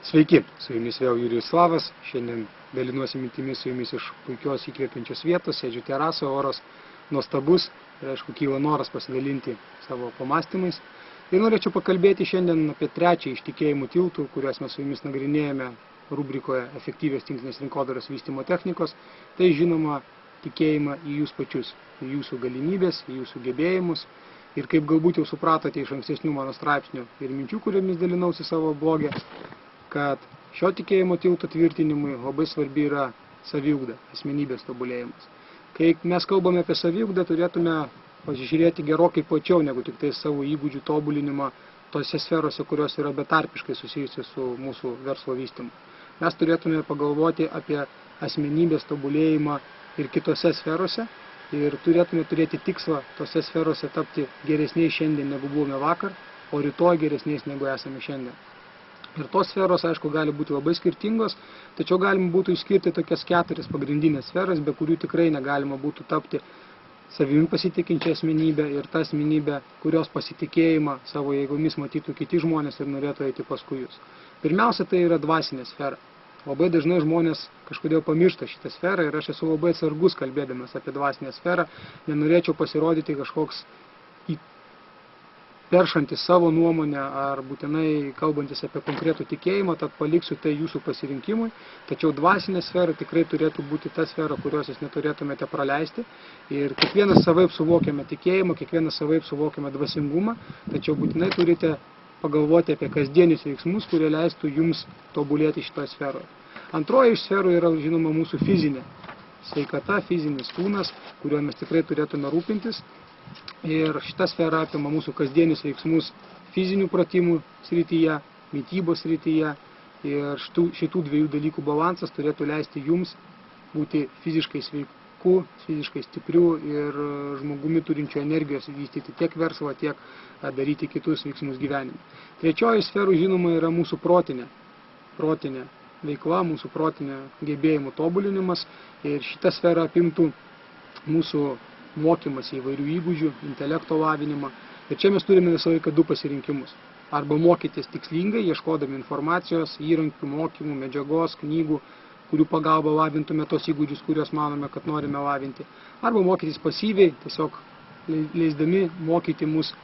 Sveiki, su jumis vėl Jurijus Slavas. Šiandien dalinuosi mintimis su jumis iš puikios įkvepiančios vietos, sėdžiu terasoje, oras nuostabus ir aišku kyla noras pasidalinti savo pamastymais. Ir norėčiau pakalbėti šiandien apie trečią iš tikėjimų tiltų, kuriuos mes su jumis nagrinėjame rubrikoje Efektyvios tinklinės rinkodaros vystymo technikos. Tai žinoma tikėjimą į jūs pačius, į jūsų galimybės, į jūsų gebėjimus. Ir kaip galbūt jau supratote iš ankstesnių mano straipsnių ir minčių, kuriomis dalinausi savo blogę, kad šio tikėjimo tilto tvirtinimui labai svarbi yra saviugda, asmenybės tobulėjimas. Kai mes kalbame apie saviugdą, turėtume pasižiūrėti gerokai plačiau negu tik tai savo įgūdžių tobulinimą tose sferose, kurios yra betarpiškai susijusios su mūsų verslo vystymu. Mes turėtume pagalvoti apie asmenybės tobulėjimą ir kitose sferose ir turėtume turėti tikslą tose sferose tapti geresniais šiandien negu buvome vakar, o rytoj geresniais negu esame šiandien. Ir tos sferos, aišku, gali būti labai skirtingos, tačiau galima būtų išskirti tokias 4 pagrindinės sferas, be kurių tikrai negalima būtų tapti savimi pasitikinčią asmenybę ir tą asmenybę, kurios pasitikėjimą savo jėgomis matytų kiti žmonės ir norėtų eiti paskui jūs. Pirmiausia, tai yra dvasinė sfera. Labai dažnai žmonės kažkodėl pamiršta šitą sferą ir aš esu labai atsargus kalbėdamas apie dvasinę sferą, nenorėčiau pasirodyti kažkoks peršantis savo nuomonę ar būtinai kalbantis apie konkretų tikėjimą, tad paliksiu tai jūsų pasirinkimui. Tačiau dvasinė sfera tikrai turėtų būti ta sfera, kurios jūs neturėtumėte praleisti. Ir kiekvienas savaip suvokiame tikėjimą, kiekvienas savaip suvokiame dvasingumą, tačiau būtinai turite pagalvoti apie kasdienius veiksmus, kurie leistų jums tobulėti šitoje sferoje. Antroji iš sferų yra, žinoma, mūsų fizinė sveikata, fizinis kūnas, kuriuo mes tikrai turėtume rūpintis. Ir šita sfera apima mūsų kasdienius veiksmus fizinių pratimų srityje, mitybos srityje. Ir šitų dviejų dalykų balansas turėtų leisti jums būti fiziškai sveiku, fiziškai stipriu ir žmogumi turinčiu energijos vystyti tiek verslą, tiek daryti kitus veiksmus gyvenime. Trečioji sferų, žinoma, yra mūsų protinė veikla, mūsų protinė gebėjimų tobulinimas. Ir šita sfera apimtų mūsų mokymas įvairių įgūdžių, intelekto lavinimą. Ir čia mes turime visą laiką 2 pasirinkimus. Arba mokytis tikslingai, ieškodami informacijos, įrankių, mokymų, medžiagos, knygų, kurių pagalba lavintume tos įgūdžius, kuriuos manome, kad norime lavinti. Arba mokytis pasyviai, tiesiog leisdami mokyti mus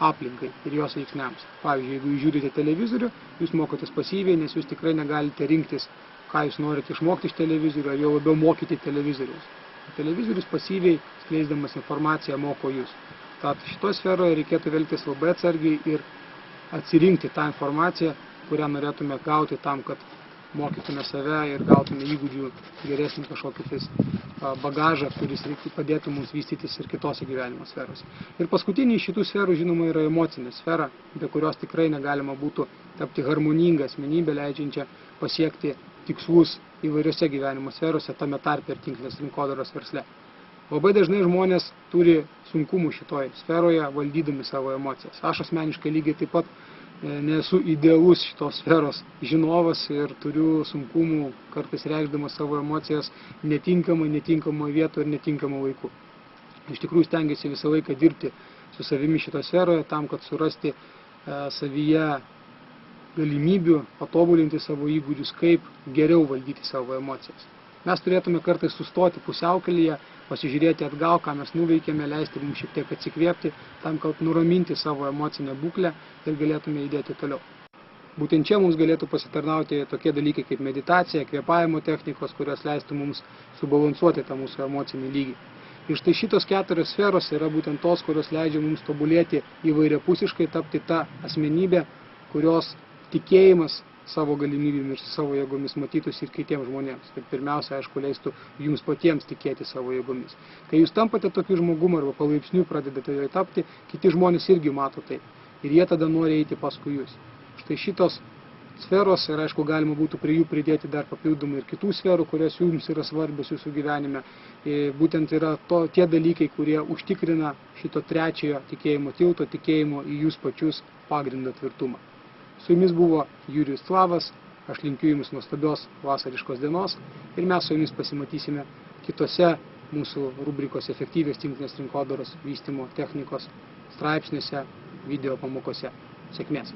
aplinkai ir jos veiksniams. Pavyzdžiui, jeigu jūs žiūrite televizorių, jūs mokotės pasyviai, nes jūs tikrai negalite rinktis, ką jūs norite išmokti iš televizorių, ar jau labiau mokyti televizoriaus. Televizorius pasyviai, skleisdamas informaciją, moko jūs. Tad šitoje sferoje reikėtų elgtis labai atsargiai ir atsirinkti tą informaciją, kurią norėtume gauti tam, kad mokytume save ir gautume įgūdžių geresnį kažkokį bagažą, kuris padėtų mums vystytis ir kitose gyvenimo sferose. Ir paskutinė iš šitų sferų, žinoma, yra emocinė sfera, be kurios tikrai negalima būtų tapti harmoningą asmenybę, leidžiančią pasiekti tikslus įvairiose gyvenimo sferose, tame tarpe ir tinklinės rinkodaros versle. Labai dažnai žmonės turi sunkumų šitoje sferoje, valdydami savo emocijas. Aš asmeniškai lygiai taip pat nesu idealus šitos sferos žinovas ir turiu sunkumų kartais reikšdamas savo emocijas netinkamai vietoje ir netinkamą laiku. Iš tikrųjų stengiuosi visą laiką dirbti su savimi šitoje sferoje tam, kad surasti savyje galimybių patobulinti savo įgūdžius, kaip geriau valdyti savo emocijas. Mes turėtume kartais sustoti pusiaukelėje, pasižiūrėti atgal, ką mes nuveikėme, leisti mums šiek tiek atsikvėpti, tam, kad nuraminti savo emocinę būklę ir galėtume judėti toliau. Būtent čia mums galėtų pasitarnauti tokie dalykai kaip meditacija, kvėpavimo technikos, kurios leistų mums subalansuoti tą mūsų emocinį lygį. Ir štai šitos 4 sferos yra būtent tos, kurios leidžia mums tobulėti įvairiapusiškai, tapti tą asmenybę, kurios tikėjimas savo galimybėmis ir savo jėgomis matytųsi ir kitiems žmonėms. Ir pirmiausia, aišku, leistų jums patiems tikėti savo jėgomis. Kai jūs tampate tokiu žmogumi arba palaipsniui pradedate jo tapti, kiti žmonės irgi mato tai. Ir jie tada nori eiti paskui jūs. Štai šitos sferos ir, aišku, galima būtų prie jų pridėti dar papildomai ir kitų sferų, kurios jums yra svarbios jūsų gyvenime. Ir būtent yra tie dalykai, kurie užtikrina šito trečiojo tikėjimo tilto, tikėjimo į jūs pačius pagrindo tvirtumą. Su jumis buvo Jurijus Slavas, aš linkiu jums nuostabios vasariškos dienos ir mes su jumis pasimatysime kitose mūsų rubrikos Efektyvios tinklinės rinkodaros vystymo technikos straipsniuose, video pamokose. Sėkmės!